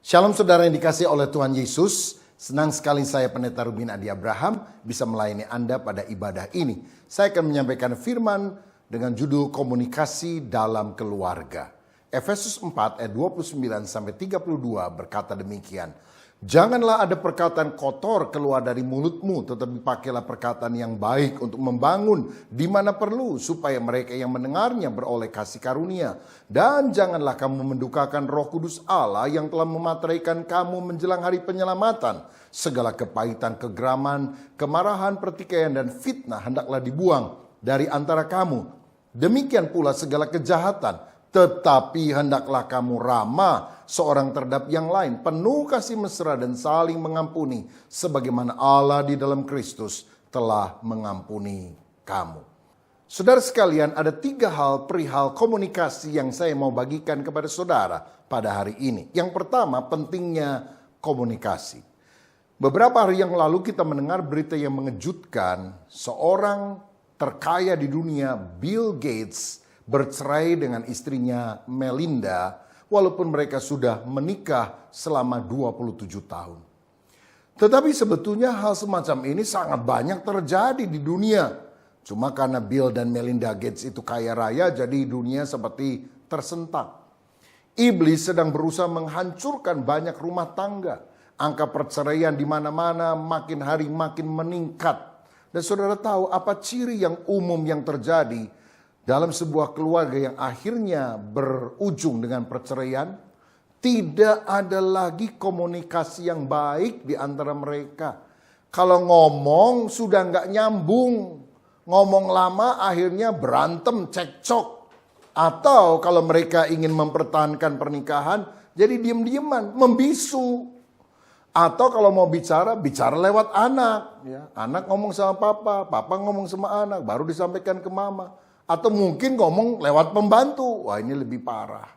Shalom saudara yang dikasihi oleh Tuhan Yesus. Senang sekali saya Pendeta Ruben Adi Abraham bisa melayani Anda pada ibadah ini. Saya akan menyampaikan firman dengan judul komunikasi dalam keluarga. Efesus 4 ayat 29-32 berkata demikian. Janganlah ada perkataan kotor keluar dari mulutmu, tetapi pakailah perkataan yang baik untuk membangun di mana perlu, supaya mereka yang mendengarnya beroleh kasih karunia. Dan janganlah kamu mendukakan Roh Kudus Allah yang telah memateraikan kamu menjelang hari penyelamatan. Segala kepahitan, kegeraman, kemarahan, pertikaian, dan fitnah hendaklah dibuang dari antara kamu. Demikian pula segala kejahatan. Tetapi hendaklah kamu ramah seorang terhadap yang lain, penuh kasih mesra dan saling mengampuni, sebagaimana Allah di dalam Kristus telah mengampuni kamu. Saudara sekalian, ada 3 hal perihal komunikasi yang saya mau bagikan kepada saudara pada hari ini. Yang pertama, pentingnya komunikasi. Beberapa hari yang lalu kita mendengar berita yang mengejutkan, seorang terkaya di dunia, Bill Gates, bercerai dengan istrinya Melinda, walaupun mereka sudah menikah selama 27 tahun. Tetapi sebetulnya hal semacam ini sangat banyak terjadi di dunia. Cuma karena Bill dan Melinda Gates itu kaya raya, jadi dunia seperti tersentak. Iblis sedang berusaha menghancurkan banyak rumah tangga. Angka perceraian di mana-mana makin hari makin meningkat. Dan saudara tahu apa ciri yang umum yang terjadi dalam sebuah keluarga yang akhirnya berujung dengan perceraian? Tidak ada lagi komunikasi yang baik di antara mereka. Kalau ngomong sudah nggak nyambung. Ngomong lama akhirnya berantem, cekcok. Atau kalau mereka ingin mempertahankan pernikahan, jadi diem-dieman, membisu. Atau kalau mau bicara lewat anak. Ya. Anak ngomong sama papa ngomong sama anak, baru disampaikan ke mama. Atau mungkin ngomong lewat pembantu, wah ini lebih parah.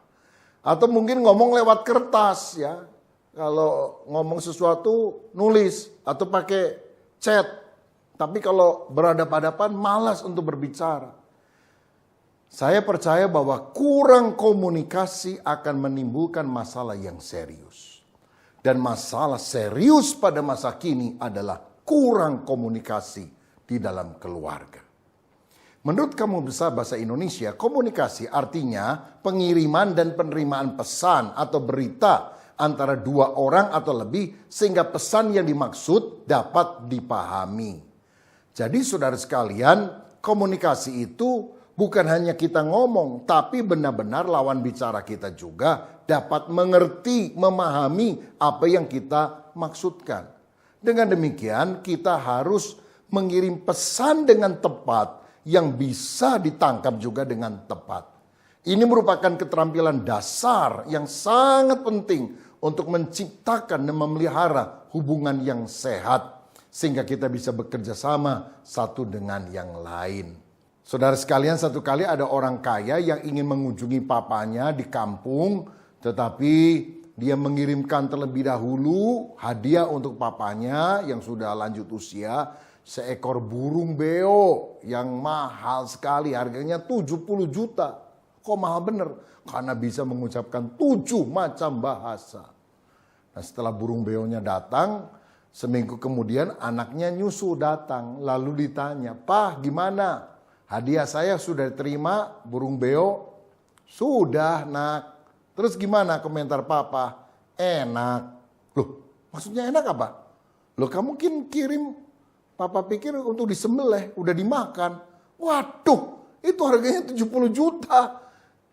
Atau mungkin ngomong lewat kertas ya. Kalau ngomong sesuatu nulis atau pakai chat. Tapi kalau berhadapan-hadapan malas untuk berbicara. Saya percaya bahwa kurang komunikasi akan menimbulkan masalah yang serius. Dan masalah serius pada masa kini adalah kurang komunikasi di dalam keluarga. Menurut Kamus Besar Bahasa Indonesia, komunikasi artinya pengiriman dan penerimaan pesan atau berita antara 2 orang atau lebih sehingga pesan yang dimaksud dapat dipahami. Jadi saudara sekalian, komunikasi itu bukan hanya kita ngomong, tapi benar-benar lawan bicara kita juga dapat mengerti, memahami apa yang kita maksudkan. Dengan demikian kita harus mengirim pesan dengan tepat yang bisa ditangkap juga dengan tepat. Ini merupakan keterampilan dasar yang sangat penting untuk menciptakan dan memelihara hubungan yang sehat. Sehingga kita bisa bekerja sama satu dengan yang lain. Saudara sekalian, satu kali ada orang kaya yang ingin mengunjungi papanya di kampung. Tetapi dia mengirimkan terlebih dahulu hadiah untuk papanya yang sudah lanjut usia. Seekor burung beo yang mahal sekali, harganya 70 juta. Kok mahal bener? Karena bisa mengucapkan 7 macam bahasa. Nah, setelah burung beonya datang, seminggu kemudian anaknya nyusul datang. Lalu ditanya, "Pak, gimana? Hadiah saya sudah diterima, burung beo?" "Sudah, nak." "Terus gimana komentar papa?" "Enak." "Loh, maksudnya enak apa?" "Loh, kamu mungkin kirim, papa pikir untuk disembelih, udah dimakan." "Waduh, itu harganya 70 juta.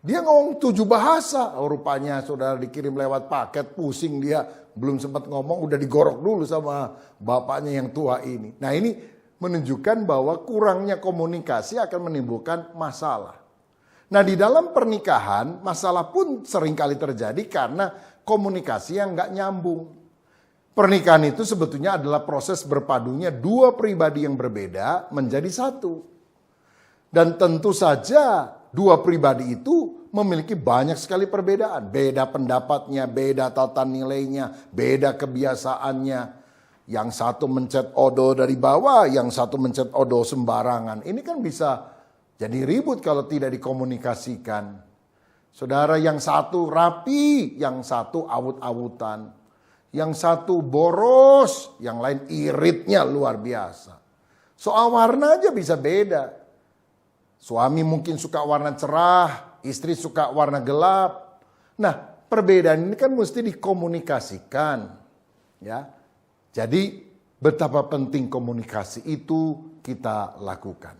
Dia ngomong 7 bahasa. Oh, rupanya saudara dikirim lewat paket, pusing dia. Belum sempat ngomong, udah digorok dulu sama bapaknya yang tua ini. Nah, ini menunjukkan bahwa kurangnya komunikasi akan menimbulkan masalah. Nah, di dalam pernikahan, masalah pun seringkali terjadi karena komunikasi yang nggak nyambung. Pernikahan itu sebetulnya adalah proses berpadunya 2 pribadi yang berbeda menjadi satu. Dan tentu saja 2 pribadi itu memiliki banyak sekali perbedaan. Beda pendapatnya, beda tata nilainya, beda kebiasaannya. Yang satu mencet odol dari bawah, yang satu mencet odol sembarangan. Ini kan bisa jadi ribut kalau tidak dikomunikasikan. Saudara, yang satu rapi, yang satu awut-awutan. Yang satu boros, yang lain iritnya luar biasa. Soal warna aja bisa beda. Suami mungkin suka warna cerah, istri suka warna gelap. Nah, perbedaan ini kan mesti dikomunikasikan. Ya. Jadi betapa penting komunikasi itu kita lakukan.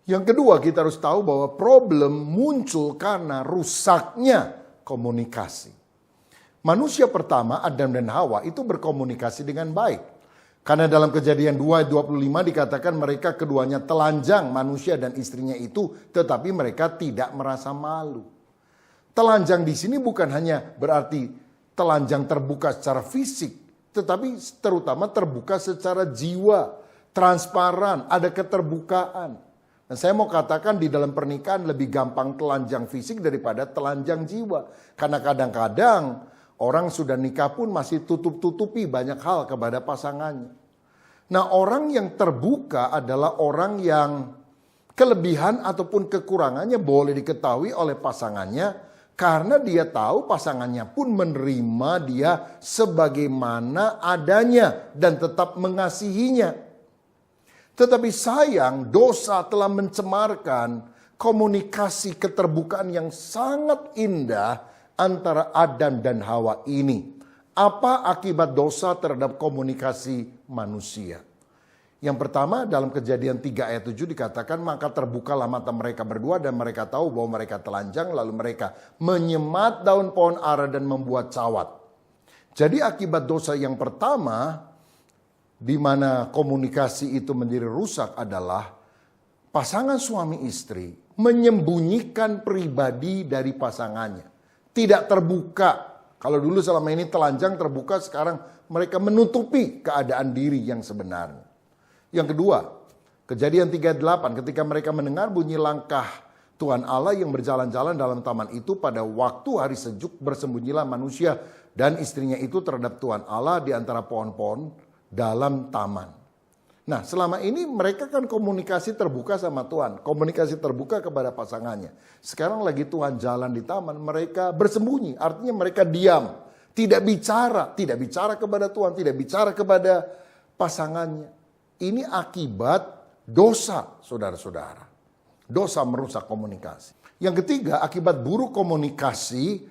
Yang kedua, kita harus tahu bahwa problem muncul karena rusaknya komunikasi. Manusia pertama, Adam dan Hawa, itu berkomunikasi dengan baik. Karena dalam Kejadian 2:25 dikatakan mereka keduanya telanjang, manusia dan istrinya itu, tetapi mereka tidak merasa malu. Telanjang di sini bukan hanya berarti telanjang terbuka secara fisik, tetapi terutama terbuka secara jiwa, transparan, ada keterbukaan. Dan saya mau katakan di dalam pernikahan lebih gampang telanjang fisik daripada telanjang jiwa. Karena kadang-kadang orang sudah nikah pun masih tutup-tutupi banyak hal kepada pasangannya. Nah, orang yang terbuka adalah orang yang kelebihan ataupun kekurangannya boleh diketahui oleh pasangannya. Karena dia tahu pasangannya pun menerima dia sebagaimana adanya dan tetap mengasihinya. Tetapi sayang, dosa telah mencemarkan komunikasi keterbukaan yang sangat indah antara Adam dan Hawa ini. Apa akibat dosa terhadap komunikasi manusia? Yang pertama, dalam Kejadian 3 ayat 7 dikatakan, maka terbukalah mata mereka berdua dan mereka tahu bahwa mereka telanjang, lalu mereka menyemat daun pohon ara dan membuat cawat. Jadi akibat dosa yang pertama, di mana komunikasi itu menjadi rusak adalah pasangan suami istri menyembunyikan pribadi dari pasangannya. Tidak terbuka. Kalau dulu selama ini telanjang terbuka, sekarang mereka menutupi keadaan diri yang sebenarnya. Yang kedua, Kejadian 3:8 ketika mereka mendengar bunyi langkah Tuhan Allah yang berjalan-jalan dalam taman itu pada waktu hari sejuk bersembunyilah manusia dan istrinya itu terhadap Tuhan Allah di antara pohon-pohon dalam taman. Nah, selama ini mereka kan komunikasi terbuka sama Tuhan, komunikasi terbuka kepada pasangannya. Sekarang lagi Tuhan jalan di taman, mereka bersembunyi, artinya mereka diam, tidak bicara kepada Tuhan, tidak bicara kepada pasangannya. Ini akibat dosa, saudara-saudara. Dosa merusak komunikasi. Yang ketiga, akibat buruk komunikasi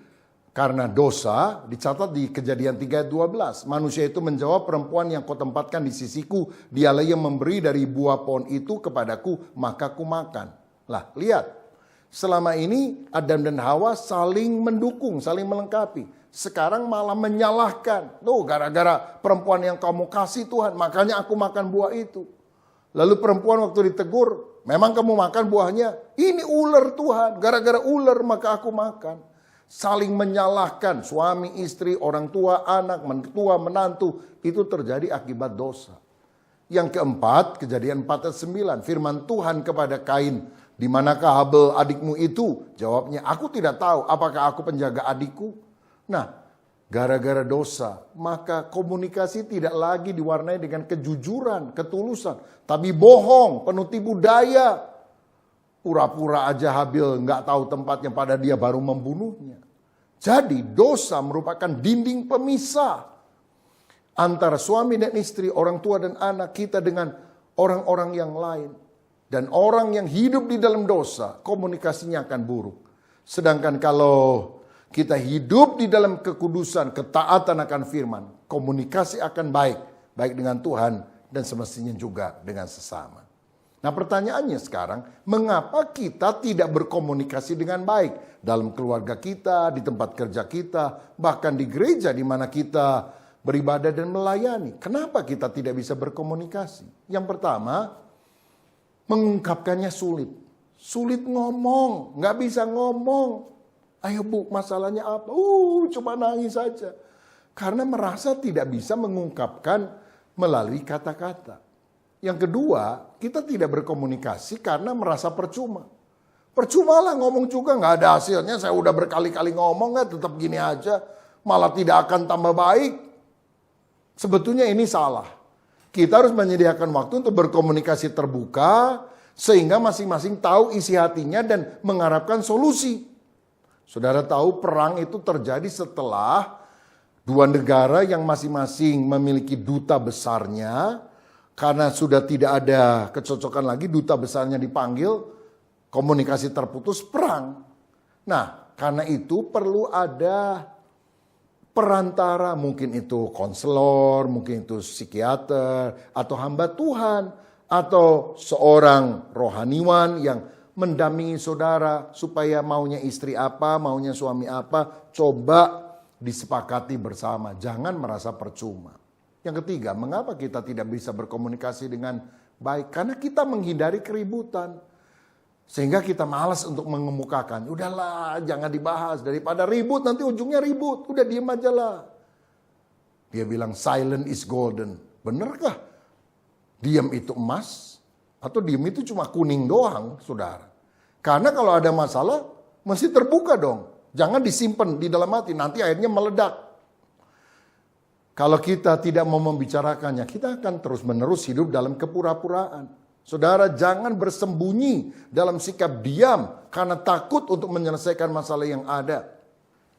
karena dosa, dicatat di Kejadian 3:12. Manusia itu menjawab, perempuan yang kau tempatkan di sisiku, dialah yang memberi dari buah pohon itu kepadaku, maka ku makan. Lah, lihat. Selama ini Adam dan Hawa saling mendukung, saling melengkapi. Sekarang malah menyalahkan. Tuh, gara-gara perempuan yang kamu kasih Tuhan, makanya aku makan buah itu. Lalu perempuan waktu ditegur, memang kamu makan buahnya? Ini ular Tuhan, gara-gara ular maka aku makan. Saling menyalahkan suami, istri, orang tua, anak, mentua, menantu. Itu terjadi akibat dosa. Yang keempat, Kejadian 4 ayat 9. Firman Tuhan kepada Kain, di manakah Habel adikmu itu? Jawabnya, aku tidak tahu apakah aku penjaga adikku. Nah, gara-gara dosa, maka komunikasi tidak lagi diwarnai dengan kejujuran, ketulusan. Tapi bohong, penuh tipu daya. Pura-pura aja Habil nggak tahu tempatnya, pada dia baru membunuhnya. Jadi dosa merupakan dinding pemisah antara suami dan istri, orang tua dan anak kita dengan orang-orang yang lain. Dan orang yang hidup di dalam dosa, komunikasinya akan buruk. Sedangkan kalau kita hidup di dalam kekudusan, ketaatan akan firman, komunikasi akan baik. Baik dengan Tuhan dan semestinya juga dengan sesama. Nah, pertanyaannya sekarang, mengapa kita tidak berkomunikasi dengan baik dalam keluarga kita, di tempat kerja kita, bahkan di gereja di mana kita beribadah dan melayani? Kenapa kita tidak bisa berkomunikasi? Yang pertama, mengungkapkannya sulit. Sulit ngomong, nggak bisa ngomong. Ayo Bu, masalahnya apa? Cuma nangis saja. Karena merasa tidak bisa mengungkapkan melalui kata-kata. Yang kedua, kita tidak berkomunikasi karena merasa percuma. Percuma lah ngomong juga, nggak ada hasilnya. Saya udah berkali-kali ngomong, tetap gini aja. Malah tidak akan tambah baik. Sebetulnya ini salah. Kita harus menyediakan waktu untuk berkomunikasi terbuka, sehingga masing-masing tahu isi hatinya dan mengharapkan solusi. Saudara tahu perang itu terjadi setelah dua negara yang masing-masing memiliki duta besarnya. Karena sudah tidak ada kecocokan lagi, duta besarnya dipanggil, komunikasi terputus, perang. Nah, karena itu perlu ada perantara, mungkin itu konselor, mungkin itu psikiater, atau hamba Tuhan, atau seorang rohaniwan yang mendampingi saudara supaya maunya istri apa, maunya suami apa, coba disepakati bersama, jangan merasa percuma. Yang ketiga, mengapa kita tidak bisa berkomunikasi dengan baik? Karena kita menghindari keributan. Sehingga kita malas untuk mengemukakan. Udahlah, jangan dibahas. Daripada ribut, nanti ujungnya ribut. Udah diem aja lah. Dia bilang silent is golden. Benarkah? Diam itu emas? Atau diam itu cuma kuning doang, saudara? Karena kalau ada masalah, mesti terbuka dong. Jangan disimpan di dalam hati, nanti akhirnya meledak. Kalau kita tidak mau membicarakannya, kita akan terus-menerus hidup dalam kepura-puraan. Saudara, jangan bersembunyi dalam sikap diam karena takut untuk menyelesaikan masalah yang ada.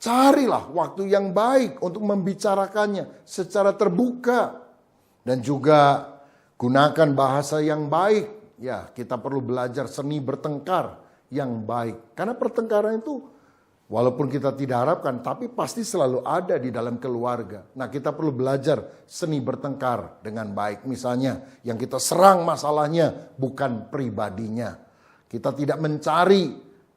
Carilah waktu yang baik untuk membicarakannya secara terbuka. Dan juga gunakan bahasa yang baik. Ya, kita perlu belajar seni bertengkar yang baik. Karena pertengkaran itu walaupun kita tidak harapkan, tapi pasti selalu ada di dalam keluarga. Nah, kita perlu belajar seni bertengkar dengan baik. Misalnya, yang kita serang masalahnya bukan pribadinya. Kita tidak mencari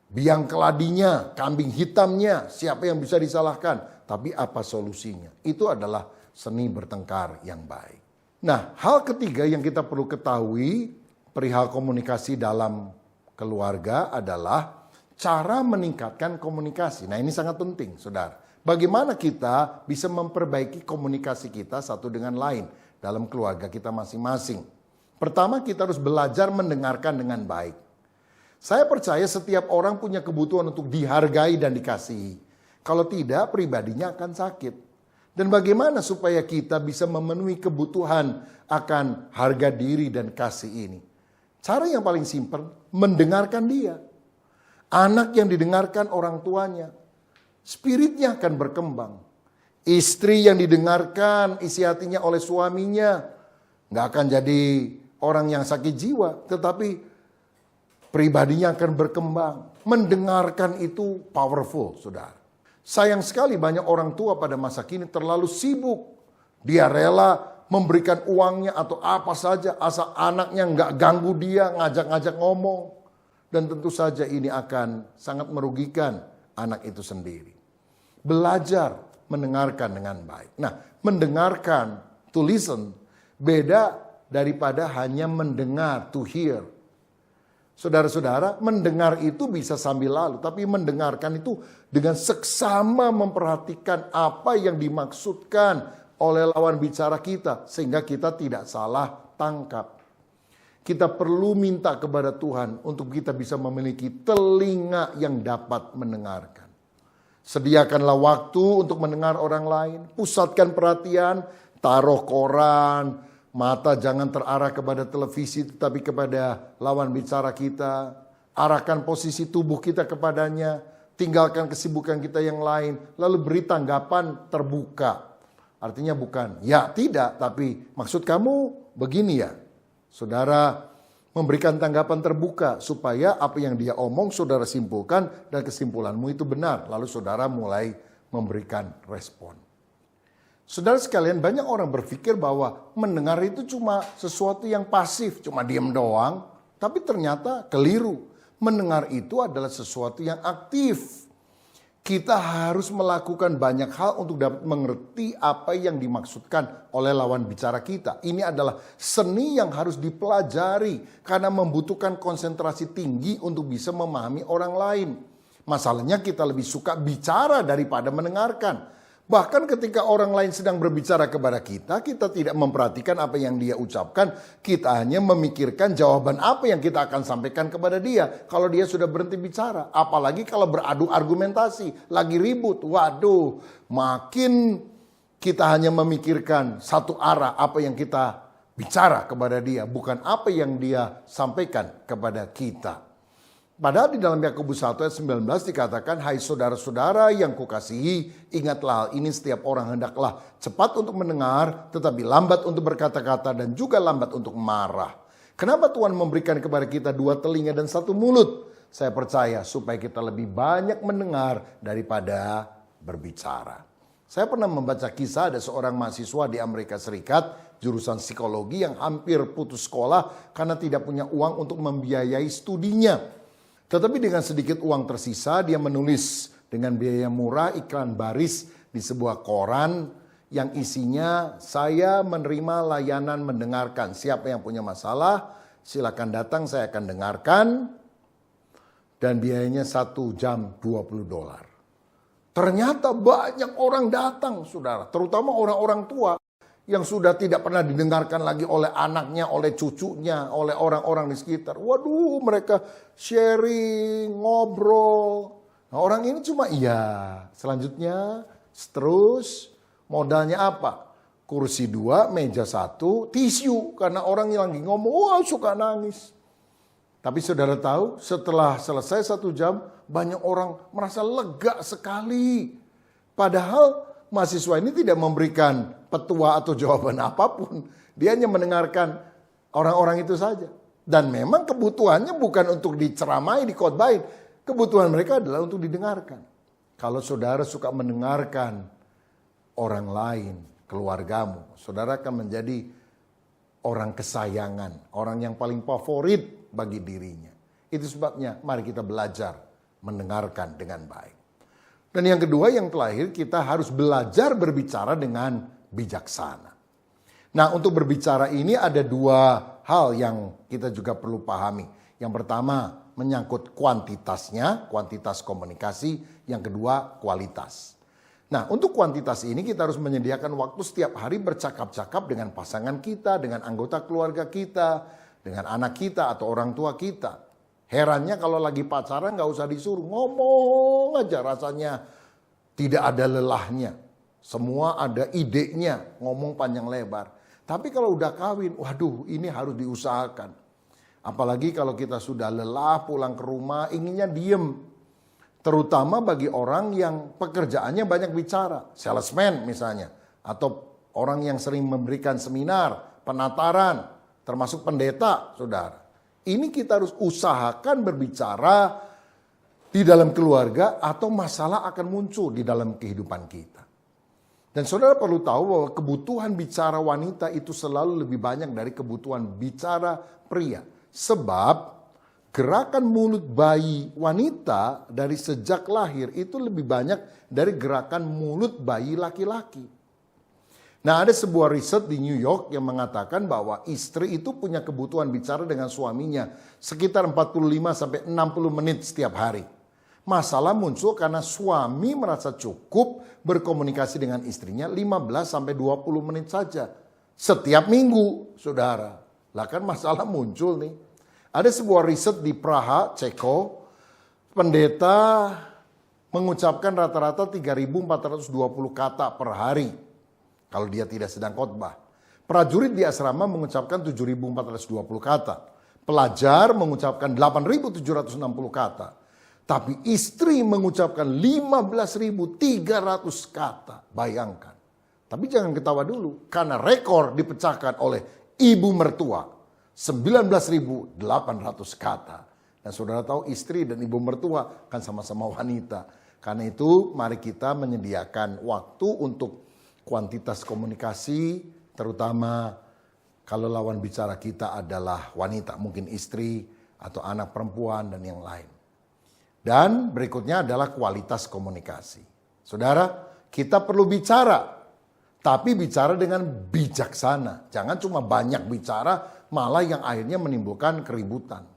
biang keladinya, kambing hitamnya, siapa yang bisa disalahkan. Tapi apa solusinya? Itu adalah seni bertengkar yang baik. Nah, hal ketiga yang kita perlu ketahui perihal komunikasi dalam keluarga adalah cara meningkatkan komunikasi. Nah, ini sangat penting, saudara. Bagaimana kita bisa memperbaiki komunikasi kita satu dengan lain dalam keluarga kita masing-masing. Pertama, kita harus belajar mendengarkan dengan baik. Saya percaya setiap orang punya kebutuhan untuk dihargai dan dikasihi. Kalau tidak, pribadinya akan sakit. Dan bagaimana supaya kita bisa memenuhi kebutuhan akan harga diri dan kasih ini? Cara yang paling simpel, mendengarkan dia. Anak yang didengarkan orang tuanya, spiritnya akan berkembang. Istri yang didengarkan isi hatinya oleh suaminya, gak akan jadi orang yang sakit jiwa, tetapi pribadinya akan berkembang. Mendengarkan itu powerful, saudara. Sayang sekali banyak orang tua pada masa kini terlalu sibuk. Dia rela memberikan uangnya atau apa saja, asal anaknya gak ganggu dia, ngajak-ngajak ngomong. Dan tentu saja ini akan sangat merugikan anak itu sendiri. Belajar mendengarkan dengan baik. Nah, mendengarkan, to listen, beda daripada hanya mendengar, to hear. Saudara-saudara, mendengar itu bisa sambil lalu. Tapi mendengarkan itu dengan seksama memperhatikan apa yang dimaksudkan oleh lawan bicara kita. Sehingga kita tidak salah tangkap. Kita perlu minta kepada Tuhan untuk kita bisa memiliki telinga yang dapat mendengarkan. Sediakanlah waktu untuk mendengar orang lain. Pusatkan perhatian, taruh koran, mata jangan terarah kepada televisi tetapi kepada lawan bicara kita. Arahkan posisi tubuh kita kepadanya. Tinggalkan kesibukan kita yang lain. Lalu beri tanggapan terbuka. Artinya bukan, ya tidak, tapi maksud kamu begini ya. Saudara memberikan tanggapan terbuka supaya apa yang dia omong saudara simpulkan dan kesimpulanmu itu benar. Lalu saudara mulai memberikan respon. Saudara sekalian, banyak orang berpikir bahwa mendengar itu cuma sesuatu yang pasif, cuma diam doang. Tapi ternyata keliru. Mendengar itu adalah sesuatu yang aktif. Kita harus melakukan banyak hal untuk dapat mengerti apa yang dimaksudkan oleh lawan bicara kita. Ini adalah seni yang harus dipelajari karena membutuhkan konsentrasi tinggi untuk bisa memahami orang lain. Masalahnya kita lebih suka bicara daripada mendengarkan. Bahkan ketika orang lain sedang berbicara kepada kita, kita tidak memperhatikan apa yang dia ucapkan. Kita hanya memikirkan jawaban apa yang kita akan sampaikan kepada dia. Kalau dia sudah berhenti bicara. Apalagi kalau beradu argumentasi, lagi ribut. Waduh, makin kita hanya memikirkan satu arah apa yang kita bicara kepada dia. Bukan apa yang dia sampaikan kepada kita. Padahal di dalam Yakobus 1 ayat 19 dikatakan, hai saudara-saudara yang kukasihi, ingatlah hal ini, setiap orang hendaklah cepat untuk mendengar, tetapi lambat untuk berkata-kata dan juga lambat untuk marah. Kenapa Tuhan memberikan kepada kita 2 telinga dan 1 mulut? Saya percaya supaya kita lebih banyak mendengar daripada berbicara. Saya pernah membaca kisah ada seorang mahasiswa di Amerika Serikat, jurusan psikologi, yang hampir putus sekolah karena tidak punya uang untuk membiayai studinya. Tetapi dengan sedikit uang tersisa, dia menulis dengan biaya murah iklan baris di sebuah koran yang isinya, saya menerima layanan mendengarkan. Siapa yang punya masalah, silakan datang, saya akan dengarkan. Dan biayanya 1 jam $20. Ternyata banyak orang datang, saudara. Terutama orang-orang tua yang sudah tidak pernah didengarkan lagi oleh anaknya, oleh cucunya, oleh orang-orang di sekitar. Waduh, mereka sharing, ngobrol. Nah, orang ini cuma selanjutnya terus modalnya apa? Kursi 2, meja 1, tisu. Karena orang yang lagi ngomong, suka nangis. Tapi saudara tahu, setelah selesai 1 jam, banyak orang merasa lega sekali. Padahal mahasiswa ini tidak memberikan petua atau jawaban apapun. Dia hanya mendengarkan orang-orang itu saja. Dan memang kebutuhannya bukan untuk diceramai, dikhotbahin. Kebutuhan mereka adalah untuk didengarkan. Kalau saudara suka mendengarkan orang lain, keluargamu, saudara akan menjadi orang kesayangan, orang yang paling favorit bagi dirinya. Itu sebabnya mari kita belajar mendengarkan dengan baik. Dan yang kedua, yang terakhir, kita harus belajar berbicara dengan bijaksana. Nah, untuk berbicara ini ada 2 hal yang kita juga perlu pahami. Yang pertama, menyangkut kuantitasnya, kuantitas komunikasi. Yang kedua, kualitas. Nah, untuk kuantitas ini kita harus menyediakan waktu setiap hari bercakap-cakap dengan pasangan kita, dengan anggota keluarga kita, dengan anak kita atau orang tua kita. Herannya kalau lagi pacaran gak usah disuruh, ngomong aja rasanya tidak ada lelahnya. Semua ada idenya, ngomong panjang lebar. Tapi kalau udah kawin, waduh ini harus diusahakan. Apalagi kalau kita sudah lelah pulang ke rumah, inginnya diem. Terutama bagi orang yang pekerjaannya banyak bicara, salesman misalnya. Atau orang yang sering memberikan seminar, penataran, termasuk pendeta, saudara. Ini kita harus usahakan berbicara di dalam keluarga atau masalah akan muncul di dalam kehidupan kita. Dan saudara perlu tahu bahwa kebutuhan bicara wanita itu selalu lebih banyak dari kebutuhan bicara pria. Sebab gerakan mulut bayi wanita dari sejak lahir itu lebih banyak dari gerakan mulut bayi laki-laki. Nah, ada sebuah riset di New York yang mengatakan bahwa istri itu punya kebutuhan bicara dengan suaminya sekitar 45-60 menit setiap hari. Masalah muncul karena suami merasa cukup berkomunikasi dengan istrinya 15-20 menit saja setiap minggu, saudara. Lah kan masalah muncul nih. Ada sebuah riset di Praha, Ceko, pendeta mengucapkan rata-rata 3.420 kata per hari. Kalau dia tidak sedang khotbah. Prajurit di asrama mengucapkan 7.420 kata. Pelajar mengucapkan 8.760 kata. Tapi istri mengucapkan 15.300 kata. Bayangkan. Tapi jangan ketawa dulu. Karena rekor dipecahkan oleh ibu mertua. 19.800 kata. Dan saudara tahu istri dan ibu mertua kan sama-sama wanita. Karena itu mari kita menyediakan waktu untuk kuantitas komunikasi, terutama kalau lawan bicara kita adalah wanita, mungkin istri atau anak perempuan dan yang lain. Dan berikutnya adalah kualitas komunikasi. Saudara, kita perlu bicara, tapi bicara dengan bijaksana. Jangan cuma banyak bicara, malah yang akhirnya menimbulkan keributan.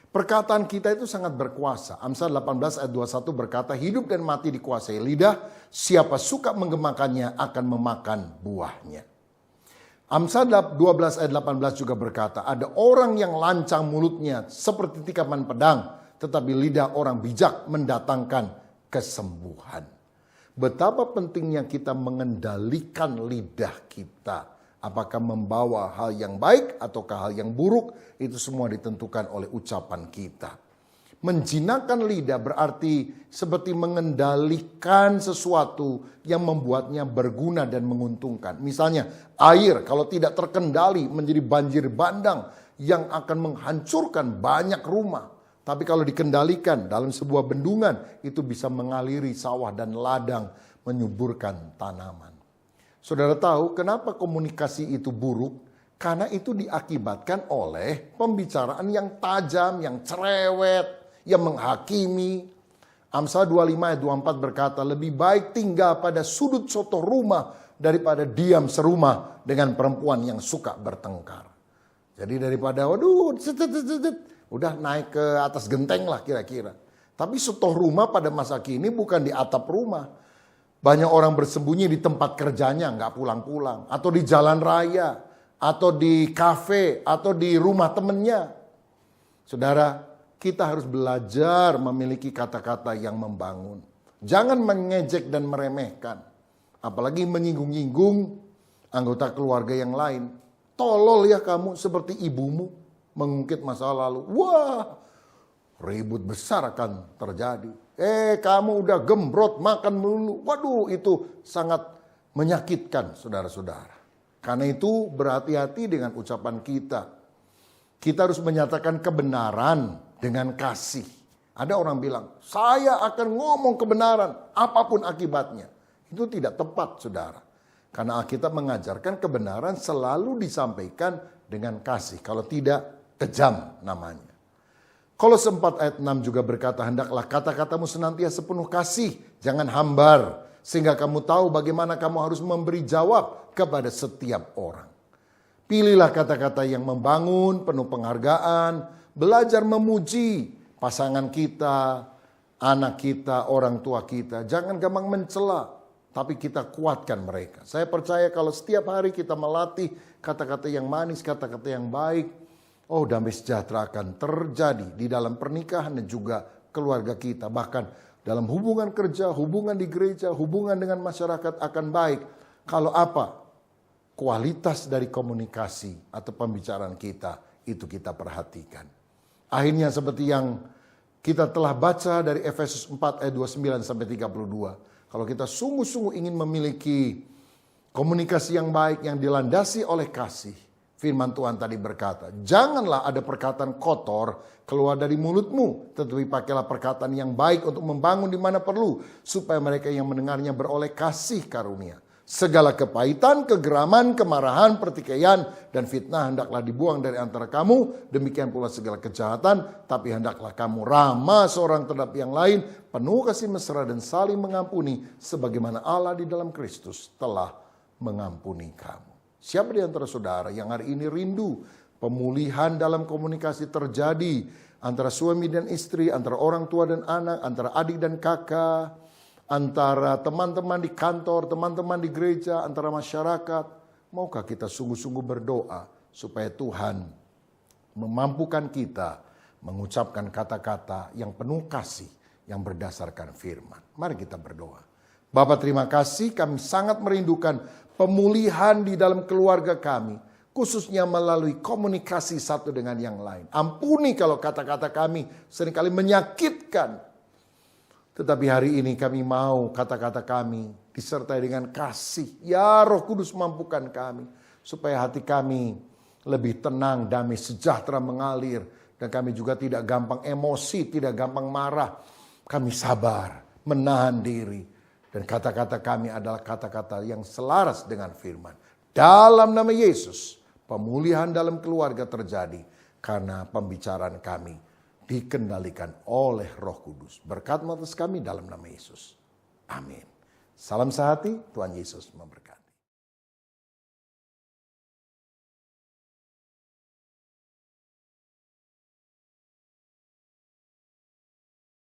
Perkataan kita itu sangat berkuasa. Amsal 18 ayat 21 berkata, hidup dan mati dikuasai lidah, siapa suka menggemakannya akan memakan buahnya. Amsal 12 ayat 18 juga berkata, ada orang yang lancang mulutnya seperti tikaman pedang, tetapi lidah orang bijak mendatangkan kesembuhan. Betapa pentingnya kita mengendalikan lidah kita. Apakah membawa hal yang baik ataukah hal yang buruk, itu semua ditentukan oleh ucapan kita. Menjinakkan lidah berarti seperti mengendalikan sesuatu yang membuatnya berguna dan menguntungkan. Misalnya air kalau tidak terkendali menjadi banjir bandang yang akan menghancurkan banyak rumah. Tapi kalau dikendalikan dalam sebuah bendungan, itu bisa mengaliri sawah dan ladang, menyuburkan tanaman. Saudara tahu kenapa komunikasi itu buruk? Karena itu diakibatkan oleh pembicaraan yang tajam, yang cerewet, yang menghakimi. Amsal 25 ayat 24 berkata, lebih baik tinggal pada sudut soto rumah daripada diam serumah dengan perempuan yang suka bertengkar. Jadi daripada udah naik ke atas genteng lah kira-kira. Tapi soto rumah pada masa kini bukan di atap rumah. Banyak orang bersembunyi di tempat kerjanya nggak pulang-pulang. Atau di jalan raya. Atau di kafe. Atau di rumah temennya. Saudara, kita harus belajar memiliki kata-kata yang membangun. Jangan mengejek dan meremehkan. Apalagi menyinggung-nyinggung anggota keluarga yang lain. Tolol ya kamu seperti ibumu. Mengungkit masa lalu. Wah, ribut besar akan terjadi. Kamu udah gembrot makan melulu. Waduh, itu sangat menyakitkan saudara-saudara. Karena itu berhati-hati dengan ucapan kita. Kita harus menyatakan kebenaran dengan kasih. Ada orang bilang, saya akan ngomong kebenaran apapun akibatnya. Itu tidak tepat saudara. Karena Alkitab mengajarkan kebenaran selalu disampaikan dengan kasih. Kalau tidak, kejam namanya. Kolose 4 ayat 6 juga berkata, hendaklah kata-katamu senantiasa penuh kasih, jangan hambar, sehingga kamu tahu bagaimana kamu harus memberi jawab kepada setiap orang. Pilihlah kata-kata yang membangun, penuh penghargaan, belajar memuji pasangan kita, anak kita, orang tua kita. Jangan gampang mencela, tapi kita kuatkan mereka. Saya percaya kalau setiap hari kita melatih kata-kata yang manis, kata-kata yang baik, damai sejahtera akan terjadi di dalam pernikahan dan juga keluarga kita. Bahkan dalam hubungan kerja, hubungan di gereja, hubungan dengan masyarakat akan baik. Kalau apa? Kualitas dari komunikasi atau pembicaraan kita itu kita perhatikan. Akhirnya seperti yang kita telah baca dari Efesus 4 ayat 29 sampai 32. Kalau kita sungguh-sungguh ingin memiliki komunikasi yang baik yang dilandasi oleh kasih, firman Tuhan tadi berkata, janganlah ada perkataan kotor keluar dari mulutmu, tetapi pakailah perkataan yang baik untuk membangun di mana perlu, supaya mereka yang mendengarnya beroleh kasih karunia. Segala kepahitan, kegeraman, kemarahan, pertikaian, dan fitnah hendaklah dibuang dari antara kamu, demikian pula segala kejahatan, tapi hendaklah kamu ramah seorang terhadap yang lain, penuh kasih mesra dan saling mengampuni, sebagaimana Allah di dalam Kristus telah mengampuni kamu. Siapa di antara saudara yang hari ini rindu pemulihan dalam komunikasi terjadi antara suami dan istri, antara orang tua dan anak, antara adik dan kakak, antara teman-teman di kantor, teman-teman di gereja, antara masyarakat. Maukah kita sungguh-sungguh berdoa supaya Tuhan memampukan kita mengucapkan kata-kata yang penuh kasih yang berdasarkan firman. Mari kita berdoa. Bapa, terima kasih, kami sangat merindukan pemulihan di dalam keluarga kami, khususnya melalui komunikasi satu dengan yang lain. Ampuni kalau kata-kata kami seringkali menyakitkan. Tetapi hari ini kami mau kata-kata kami disertai dengan kasih. Ya Roh Kudus mampukan kami, supaya hati kami lebih tenang, damai, sejahtera mengalir. Dan kami juga tidak gampang emosi, tidak gampang marah. Kami sabar, menahan diri. Dan kata-kata kami adalah kata-kata yang selaras dengan firman. Dalam nama Yesus, pemulihan dalam keluarga terjadi karena pembicaraan kami dikendalikan oleh Roh Kudus. Berkat atas kami dalam nama Yesus. Amin. Salam sehati, Tuhan Yesus memberkati.